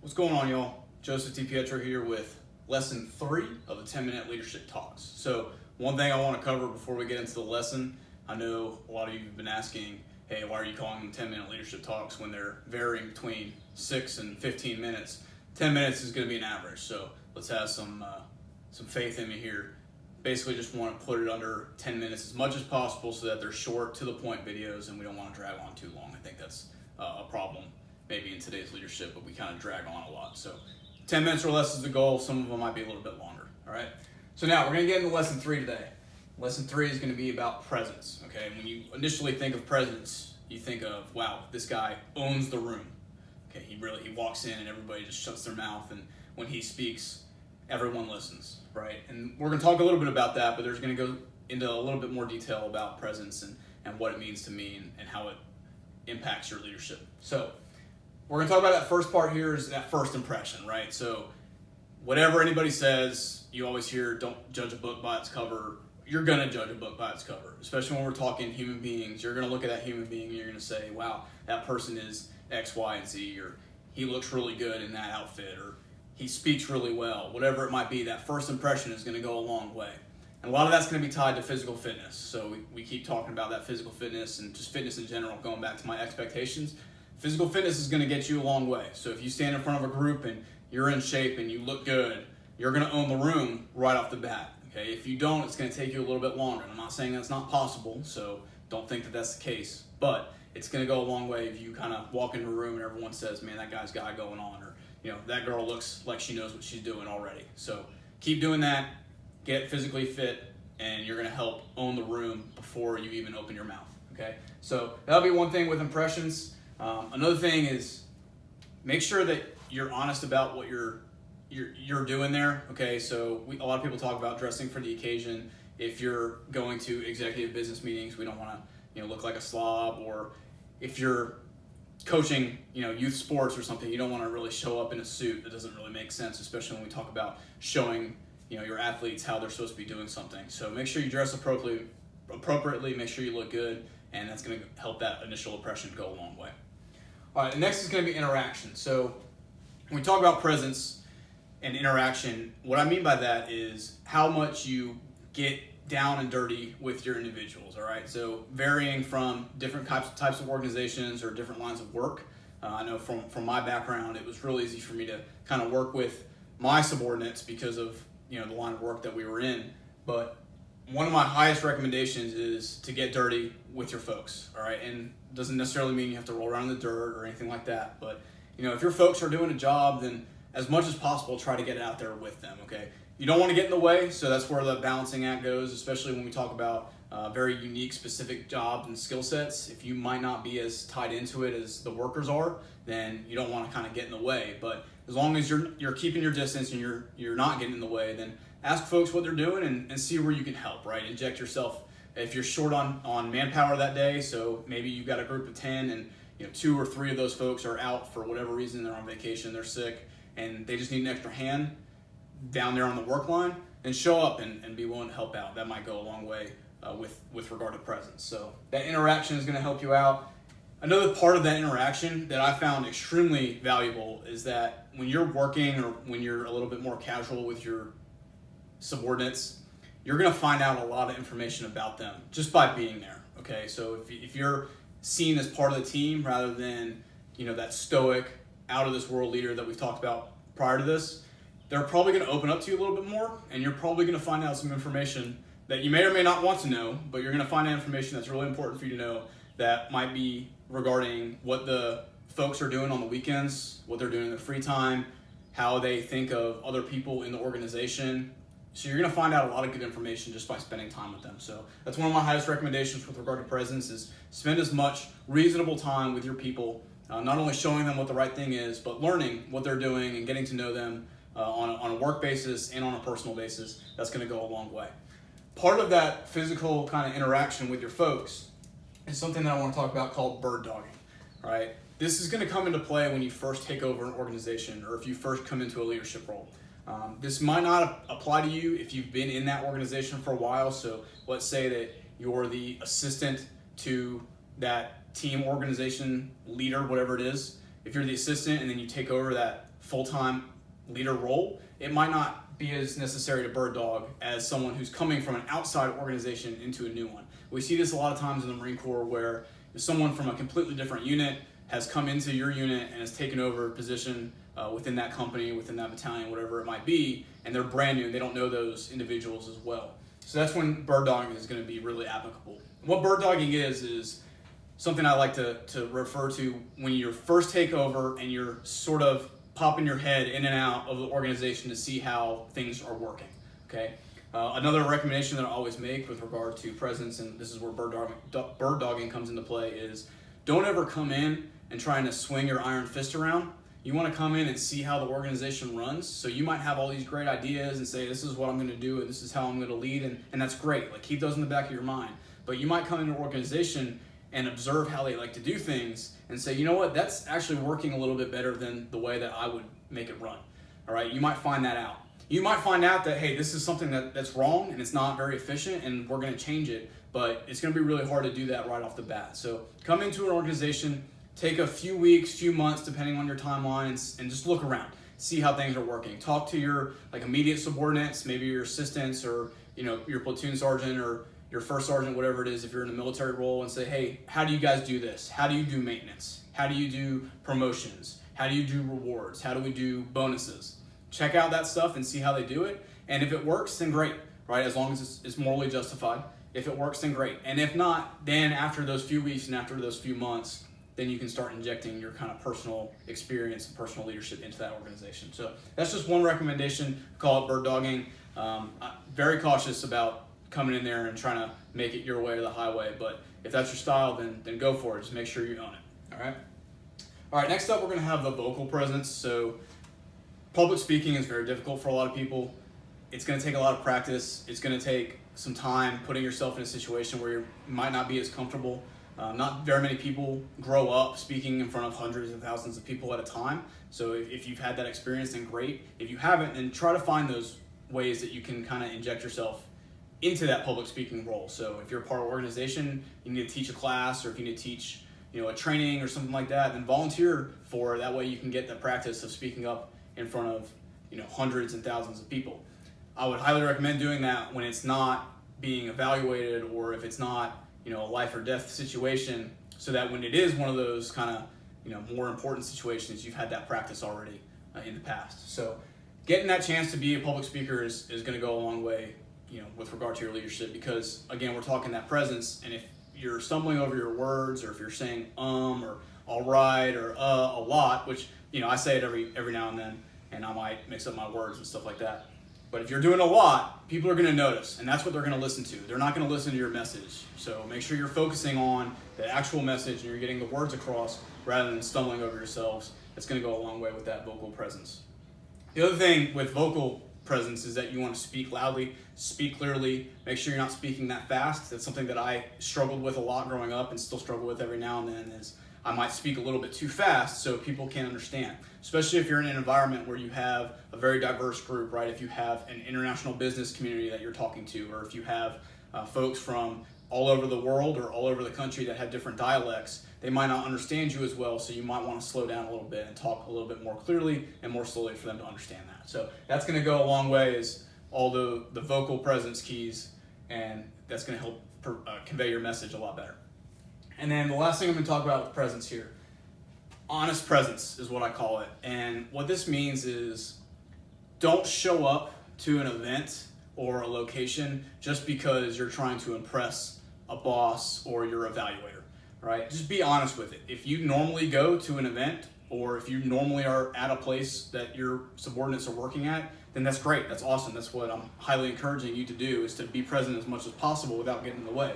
What's going on, y'all? Joseph DiPietro here with lesson 3 of the 10-minute leadership talks. So one thing I want to cover before we get into the lesson, I know a lot of you have been asking, hey, why are you calling them 10-minute leadership talks when they're varying between 6 and 15 minutes? 10 minutes is going to be an average, so let's have some faith in me here. Basically just want to put it under 10 minutes as much as possible so that they're short, to the point videos, and we don't want to drag on too long. I think that's a problem maybe in today's leadership, but we kind of drag on a lot. So 10 minutes or less is the goal. Some of them might be a little bit longer, all right? So now we're going to get into lesson 3 today. Lesson 3 is going to be about presence, okay? When you initially think of presence, you think of, wow, this guy owns the room. Okay, he walks in and everybody just shuts their mouth, and when he speaks, everyone listens, right? And we're going to talk a little bit about that, but there's going to go into a little bit more detail about presence and what it means to me and how it impacts your leadership. So we're going to talk about that first part here, is that first impression, right? So whatever anybody says, you always hear, don't judge a book by its cover. You're going to judge a book by its cover, especially when we're talking human beings. You're going to look at that human being and you're going to say, wow, that person is X, Y, and Z, or he looks really good in that outfit, or he speaks really well. Whatever it might be, that first impression is going to go a long way. And a lot of that's going to be tied to physical fitness. So we keep talking about that physical fitness and just fitness in general, going back to my expectations. Physical fitness is going to get you a long way. So if you stand in front of a group and you're in shape and you look good, you're going to own the room right off the bat. Okay? If you don't, it's going to take you a little bit longer. And I'm not saying that's not possible, so don't think that that's the case. But it's going to go a long way if you kind of walk into a room and everyone says, man, that guy's got it going on, or that girl looks like she knows what she's doing already. So keep doing that, get physically fit, and you're going to help own the room before you even open your mouth. Okay? So that'll be one thing with impressions. Another thing is make sure that you're honest about what you're doing there. Okay, so a lot of people talk about dressing for the occasion. If you're going to executive business meetings, we don't want to look like a slob. Or if you're coaching youth sports or something, you don't want to really show up in a suit. That doesn't really make sense, especially when we talk about showing your athletes how they're supposed to be doing something. So make sure you dress appropriately, make sure you look good, and that's going to help that initial impression go a long way. All right, next is going to be interaction. So when we talk about presence and interaction, what I mean by that is how much you get down and dirty with your individuals, all right? So varying from different types of organizations or different lines of work. I know from my background, it was real easy for me to kind of work with my subordinates because of the line of work that we were in. But one of my highest recommendations is to get dirty with your folks, all right? And doesn't necessarily mean you have to roll around in the dirt or anything like that. But, if your folks are doing a job, then as much as possible, try to get out there with them, okay? You don't want to get in the way, so that's where the balancing act goes, especially when we talk about very unique, specific jobs and skill sets. If you might not be as tied into it as the workers are, then you don't want to kind of get in the way. But as long as you're keeping your distance and you're not getting in the way, then ask folks what they're doing and see where you can help, right? Inject yourself. If you're short on manpower that day, so maybe you've got a group of 10 and 2 or 3 of those folks are out for whatever reason, they're on vacation, they're sick, and they just need an extra hand down there on the work line, then show up and be willing to help out. That might go a long way with regard to presence. So that interaction is going to help you out. Another part of that interaction that I found extremely valuable is that when you're working or when you're a little bit more casual with your subordinates, you're going to find out a lot of information about them just by being there. Okay, so if you're seen as part of the team rather than that stoic, out of this world leader that we've talked about prior to this, they're probably going to open up to you a little bit more, and you're probably going to find out some information that you may or may not want to know, but you're going to find out information that's really important for you to know that might be regarding what the folks are doing on the weekends, what they're doing in their free time, how they think of other people in the organization. So you're going to find out a lot of good information just by spending time with them. So that's one of my highest recommendations with regard to presence, is spend as much reasonable time with your people, not only showing them what the right thing is, but learning what they're doing and getting to know them on a work basis and on a personal basis. That's going to go a long way. Part of that physical kind of interaction with your folks is something that I want to talk about called bird dogging, right? This is going to come into play when you first take over an organization or if you first come into a leadership role. This might not apply to you if you've been in that organization for a while. So let's say that you're the assistant to that team, organization, leader, whatever it is, if you're the assistant and then you take over that full-time leader role, it might not be as necessary to bird dog as someone who's coming from an outside organization into a new one. We see this a lot of times in the Marine Corps where someone from a completely different unit has come into your unit and has taken over a position within that company, within that battalion, whatever it might be, and they're brand new and they don't know those individuals as well. So that's when bird dogging is going to be really applicable. What bird dogging is something I like to refer to when you first take over and you're sort of popping your head in and out of the organization to see how things are working, okay? Another recommendation that I always make with regard to presence, and this is where bird dogging comes into play, is don't ever come in and trying to swing your iron fist around. You want to come in and see how the organization runs. So you might have all these great ideas and say, this is what I'm going to do and this is how I'm going to lead, and that's great. Like, keep those in the back of your mind. But you might come into an organization and observe how they like to do things and say, you know what, that's actually working a little bit better than the way that I would make it run. All right, you might find that out. You might find out that, hey, this is something that's wrong and it's not very efficient and we're going to change it, but it's going to be really hard to do that right off the bat. So come into an organization, take a few weeks, few months, depending on your timeline, and just look around, see how things are working. Talk to your immediate subordinates, maybe your assistants or your platoon sergeant or your first sergeant, whatever it is, if you're in a military role, and say, hey, how do you guys do this? How do you do maintenance? How do you do promotions? How do you do rewards? How do we do bonuses? Check out that stuff and see how they do it. And if it works, then great, right? As long as it's morally justified. If it works, then great. And if not, then after those few weeks and after those few months, then you can start injecting your kind of personal experience and personal leadership into that organization. So that's just one recommendation. Call it bird dogging. I'm very cautious about coming in there and trying to make it your way or the highway. But if that's your style, then go for it. Just make sure you own it. All right, next up we're going to have the vocal presence. So public speaking is very difficult for a lot of people. It's going to take a lot of practice. It's going to take some time putting yourself in a situation where you might not be as comfortable. Not very many people grow up speaking in front of hundreds and thousands of people at a time. So if you've had that experience, then great. If you haven't, then try to find those ways that you can kind of inject yourself into that public speaking role. So if you're a part of an organization, you need to teach a class, or if you need to teach a training or something like that, then volunteer for it. That way you can get the practice of speaking up in front of hundreds and thousands of people. I would highly recommend doing that when it's not being evaluated, or if it's not a life or death situation, so that when it is one of those kind of more important situations, you've had that practice already in the past. So getting that chance to be a public speaker is going to go a long way with regard to your leadership, because again, we're talking that presence, and if you're stumbling over your words, or if you're saying or all right or a lot, which I say it every now and then, and I might mix up my words and stuff like that. But if you're doing a lot, people are going to notice, and that's what they're going to listen to. They're not going to listen to your message. So make sure you're focusing on the actual message and you're getting the words across rather than stumbling over yourselves. That's going to go a long way with that vocal presence. The other thing with vocal presence is that you want to speak loudly, speak clearly, make sure you're not speaking that fast. That's something that I struggled with a lot growing up and still struggle with every now and then, is I might speak a little bit too fast so people can't understand, especially if you're in an environment where you have a very diverse group, right? If you have an international business community that you're talking to, or if you have folks from all over the world or all over the country that have different dialects, they might not understand you as well, so you might want to slow down a little bit and talk a little bit more clearly and more slowly for them to understand that. So that's going to go a long way, is all the vocal presence keys, and that's going to help convey your message a lot better. And then the last thing I'm going to talk about with presence here, honest presence is what I call it. And what this means is, don't show up to an event or a location just because you're trying to impress a boss or your evaluator, right? Just be honest with it. If you normally go to an event, or if you normally are at a place that your subordinates are working at, then that's great. That's awesome. That's what I'm highly encouraging you to do, is to be present as much as possible without getting in the way.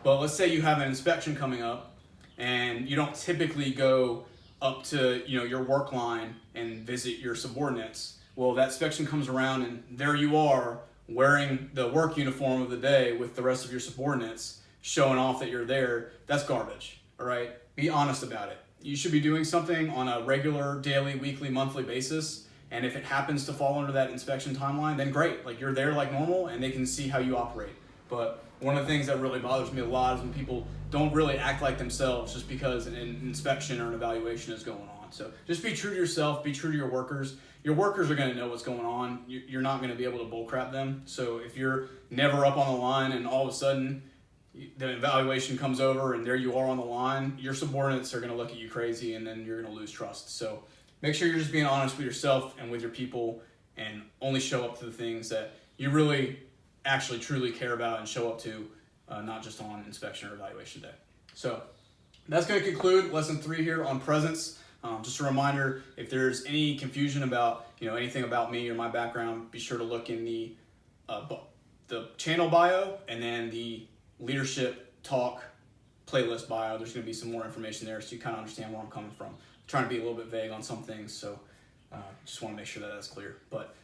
But let's say you have an inspection coming up and you don't typically go up to your work line and visit your subordinates. Well, that inspection comes around and there you are wearing the work uniform of the day with the rest of your subordinates, showing off that you're there. That's garbage, all right? Be honest about it. You should be doing something on a regular, daily, weekly, monthly basis, and if it happens to fall under that inspection timeline, then great. Like, you're there like normal and they can see how you operate. But one of the things that really bothers me a lot is when people don't really act like themselves just because an inspection or an evaluation is going on. on. So just be true to yourself, be true to your workers. Your workers are going to know what's going on. You're not going to be able to bullcrap them. So if you're never up on the line and all of a sudden the evaluation comes over and there you are on the line, your subordinates are going to look at you crazy and then you're going to lose trust. So make sure you're just being honest with yourself and with your people and only show up to the things that you really actually truly care about and show up to, not just on inspection or evaluation day. So that's going to conclude lesson 3 here on presence. Just a reminder, if there's any confusion about anything about me or my background, be sure to look in the channel bio and then the leadership talk playlist bio. There's going to be some more information there so you kind of understand where I'm coming from. I'm trying to be a little bit vague on some things, so just want to make sure that that's clear. But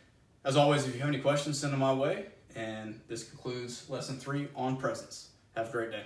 as always, if you have any questions, send them my way. And this concludes lesson 3 on presence. Have a great day.